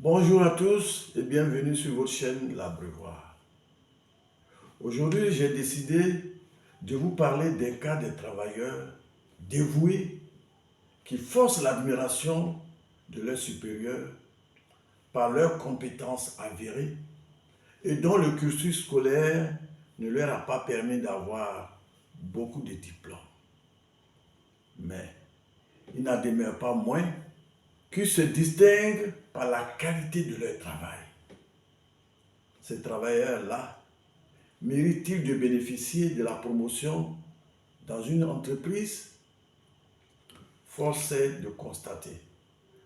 Bonjour à tous et bienvenue sur votre chaîne L'Abreuvoir. Aujourd'hui, j'ai décidé de vous parler des cas des travailleurs dévoués qui forcent l'admiration de leurs supérieurs par leurs compétences avérées et dont le cursus scolaire ne leur a pas permis d'avoir beaucoup de diplômes. Mais il n'en demeure pas moins qu'ils se distinguent par la qualité de leur travail. Ces travailleurs-là méritent-ils de bénéficier de la promotion dans une entreprise? Force est de constater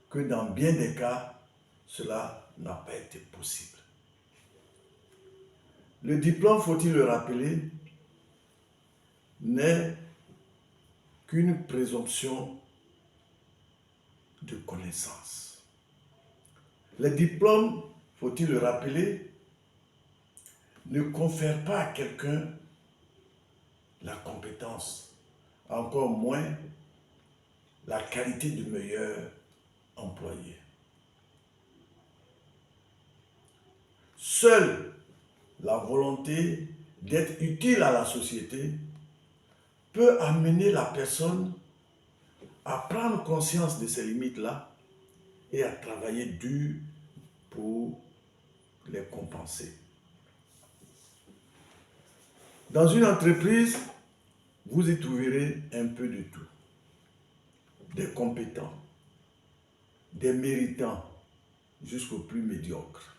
que dans bien des cas, cela n'a pas été possible. Le diplôme, faut-il le rappeler, n'est qu'une présomption de connaissance. Le diplôme, faut-il le rappeler, ne confère pas à quelqu'un la compétence, encore moins la qualité de meilleur employé. Seule la volonté d'être utile à la société peut amener la personne à prendre conscience de ces limites-là et à travailler dur pour les compenser. Dans une entreprise, vous y trouverez un peu de tout. Des compétents, des méritants, jusqu'aux plus médiocres.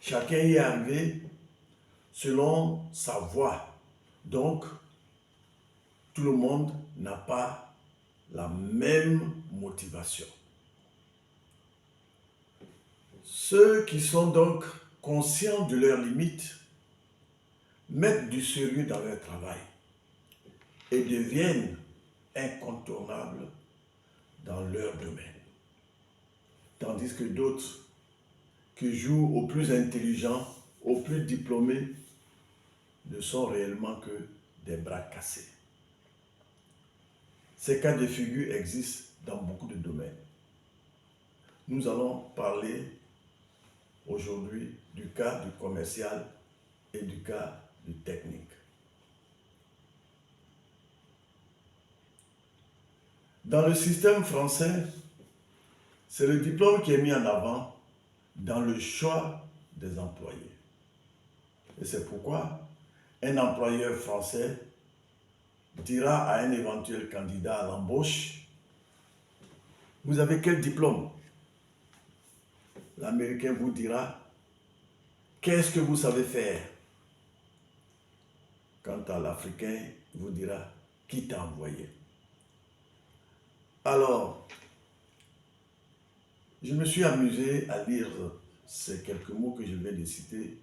Chacun y est arrivé selon sa voie. Donc, tout le monde n'a pas la même motivation. Ceux qui sont donc conscients de leurs limites mettent du sérieux dans leur travail et deviennent incontournables dans leur domaine. Tandis que d'autres qui jouent aux plus intelligents, aux plus diplômés, ne sont réellement que des bras cassés. Ces cas de figure existent dans beaucoup de domaines. Nous allons parler aujourd'hui du cas du commercial et du cas du technique. Dans le système français, c'est le diplôme qui est mis en avant dans le choix des employés. Et c'est pourquoi un employeur français dira à un éventuel candidat à l'embauche: vous avez quel diplôme? L'Américain vous dira: qu'est-ce que vous savez faire? Quant à l'Africain, il vous dira: qui t'a envoyé? Alors, je me suis amusé à lire ces quelques mots que je viens de citer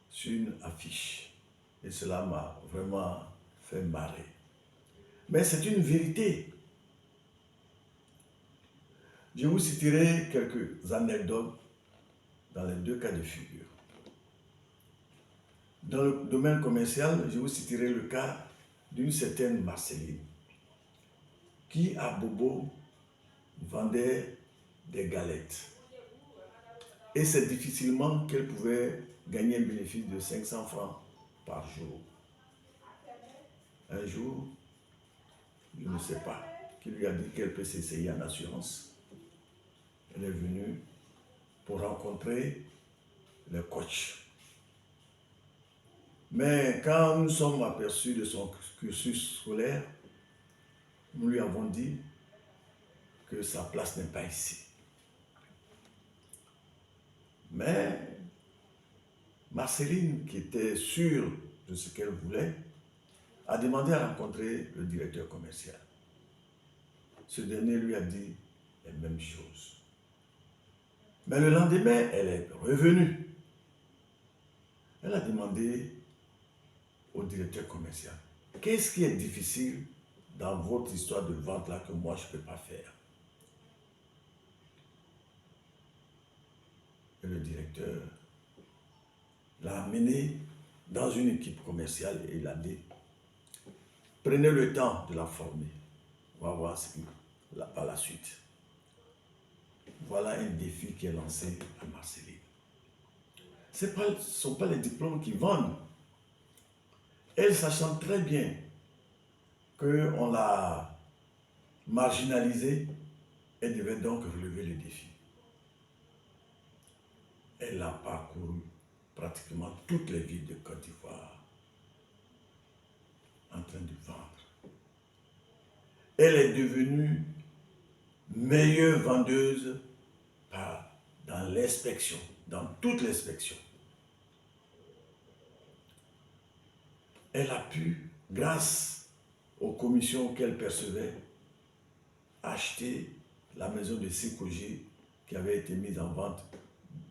sur une affiche. Et cela m'a vraiment fait marrer. Mais c'est une vérité. Je vous citerai quelques anecdotes dans les deux cas de figure. Dans le domaine commercial, je vous citerai le cas d'une certaine Marceline qui, à Bobo, vendait des galettes. Et c'est difficilement qu'elle pouvait gagner un bénéfice de 500 francs par jour. Un jour, je ne sais pas, qui lui a dit qu'elle peut s'essayer en assurance. Elle est venue pour rencontrer le coach. Mais quand nous sommes aperçus de son cursus scolaire, nous lui avons dit que sa place n'est pas ici. Mais Marceline, qui était sûre de ce qu'elle voulait, a demandé à rencontrer le directeur commercial. Ce dernier lui a dit les mêmes choses. Mais le lendemain, elle est revenue. Elle a demandé au directeur commercial: qu'est-ce qui est difficile dans votre histoire de vente là que moi je ne peux pas faire? Et le directeur l'a amené dans une équipe commerciale et il a dit: prenez le temps de la former. On va voir ce qui par la suite. Voilà. voilà un défi qui est lancé à Marseille. Ce ne sont pas les diplômes qui vendent. Elle, sachant très bien qu'on l'a marginalisée, elle devait donc relever le défi. Elle a parcouru pratiquement toutes les villes de Côte d'Ivoire en train de vendre. Elle est devenue meilleure vendeuse dans l'inspection, dans toute l'inspection. Elle a pu, grâce aux commissions qu'elle percevait, acheter la maison de Sécogé qui avait été mise en vente,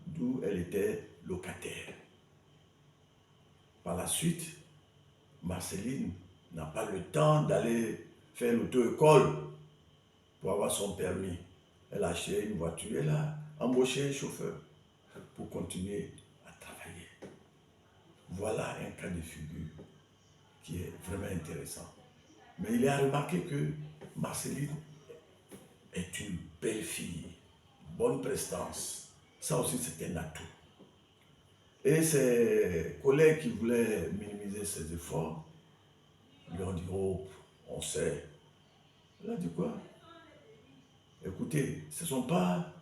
d'où elle était locataire. Par la suite, Marceline n'a pas le temps d'aller faire l'auto-école pour avoir son permis. Elle a acheté une voiture, elle a embauché un chauffeur pour continuer à travailler. Voilà un cas de figure qui est vraiment intéressant. Mais il a remarqué que Marceline est une belle fille, bonne prestance. Ça aussi, c'est un atout. Et ses collègues qui voulaient minimiser ses efforts lui ont dit, oh, on sait. Elle a dit quoi? Écoutez, ce ne sont pas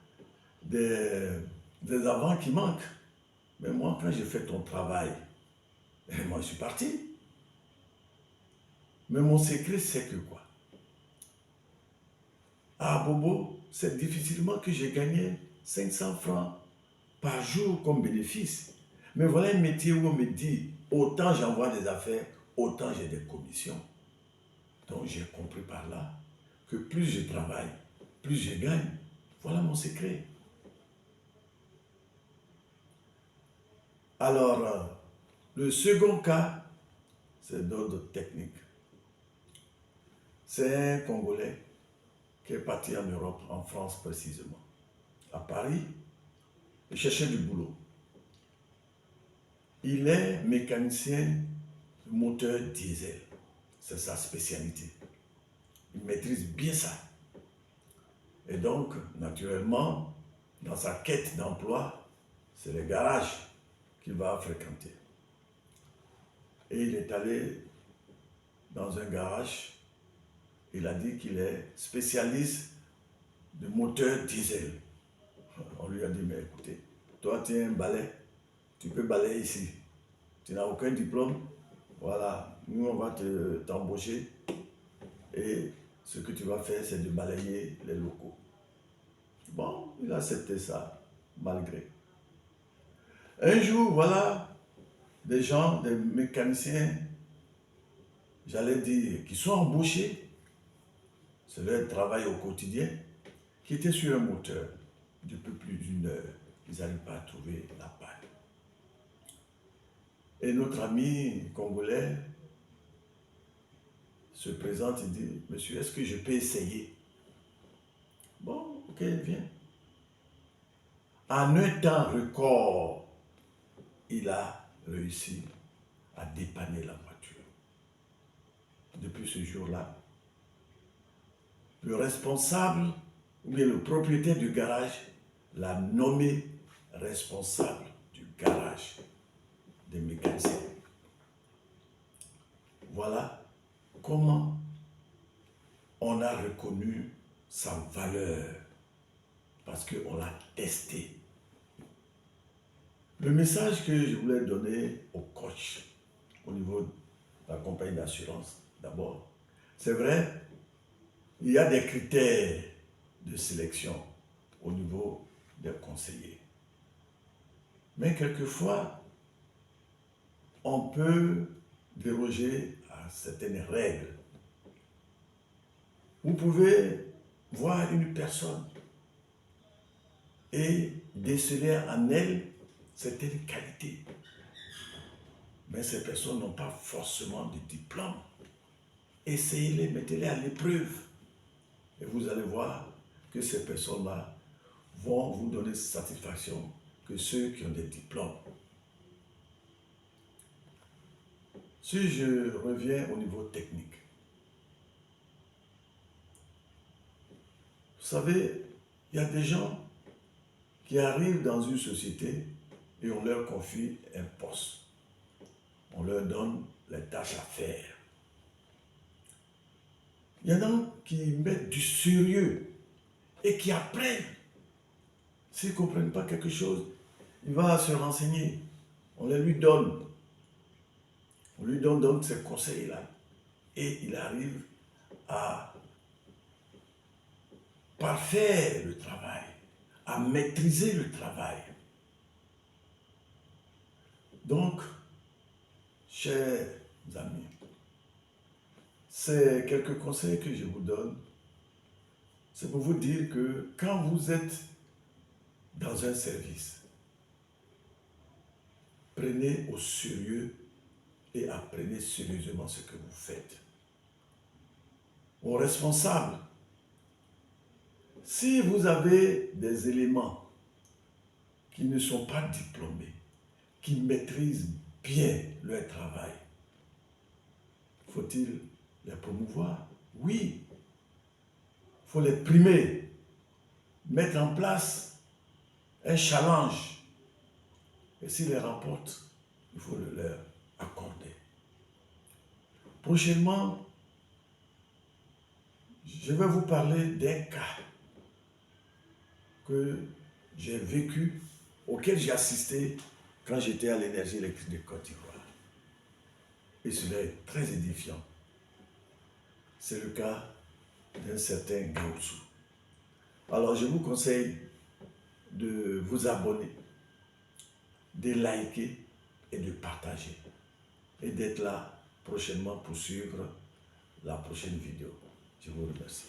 des avants qui manquent. Mais moi, quand j'ai fait ton travail, moi, je suis parti. Mais mon secret, c'est que quoi? À Bobo, c'est difficilement que j'ai gagné 500 francs par jour comme bénéfice. Mais voilà un métier où on me dit, autant j'envoie des affaires, autant j'ai des commissions. Donc j'ai compris par là que plus je travaille, plus je gagne. Voilà mon secret. Alors, le second cas, c'est d'ordre technique. C'est un Congolais qui est parti en Europe, en France précisément. À Paris, il cherchait du boulot. Il est mécanicien moteur diesel. C'est sa spécialité. Il maîtrise bien ça. Et donc, naturellement, dans sa quête d'emploi, c'est les garages qu'il va fréquenter. Et il est allé dans un garage. Il a dit qu'il est spécialiste de moteur diesel. On lui a dit, mais écoutez, toi tu es un balai, tu peux balayer ici. Tu n'as aucun diplôme, voilà, nous on va t'embaucher et ce que tu vas faire c'est de balayer les locaux. Bon, il a accepté ça, malgré. Un jour, voilà, des gens, des mécaniciens, j'allais dire, qui sont embauchés, c'est leur travail au quotidien, qui étaient sur un moteur depuis plus d'une heure. Ils n'arrivent pas à trouver la panne. Et notre ami congolais se présente et dit, monsieur, est-ce que je peux essayer? Bon, ok, viens. En un temps record, il a réussi à dépanner la voiture. Depuis ce jour-là, le responsable, ou bien le propriétaire du garage, l'a nommé responsable du garage des mécaniciens. Voilà comment on a reconnu sa valeur parce qu'on l'a testé. Le message que je voulais donner au coach au niveau de la compagnie d'assurance, d'abord, c'est vrai, il y a des critères de sélection au niveau des conseillers. Mais quelquefois, on peut déroger à certaines règles. Vous pouvez voir une personne et déceler en elle certaines qualités. Mais ces personnes n'ont pas forcément de diplôme. Essayez-les, mettez-les à l'épreuve. Et vous allez voir que ces personnes-là vont vous donner satisfaction que ceux qui ont des diplômes. Si je reviens au niveau technique, vous savez, il y a des gens qui arrivent dans une société et on leur confie un poste. On leur donne les tâches à faire. Il y en a qui mettent du sérieux et qui apprennent. S'ils ne comprennent pas quelque chose, il va se renseigner. On les lui donne. On lui donne donc ces conseils-là. Et il arrive à parfaire le travail, à maîtriser le travail. Donc, chers amis, c'est quelques conseils que je vous donne. C'est pour vous dire que quand vous êtes dans un service, prenez au sérieux et apprenez sérieusement ce que vous faites. Aux responsables, si vous avez des éléments qui ne sont pas diplômés, qui maîtrisent bien leur travail, faut-il les promouvoir? Oui. Il faut les primer, mettre en place un challenge. Et s'ils les remportent, il faut le leur accorder. Prochainement, je vais vous parler d'un cas que j'ai vécu, auquel j'ai assisté quand j'étais à l'énergie électrique de Côte d'Ivoire. Et cela est très édifiant. C'est le cas d'un certain Gaoussou. Alors je vous conseille de vous abonner, de liker et de partager. Et d'être là prochainement pour suivre la prochaine vidéo. Je vous remercie.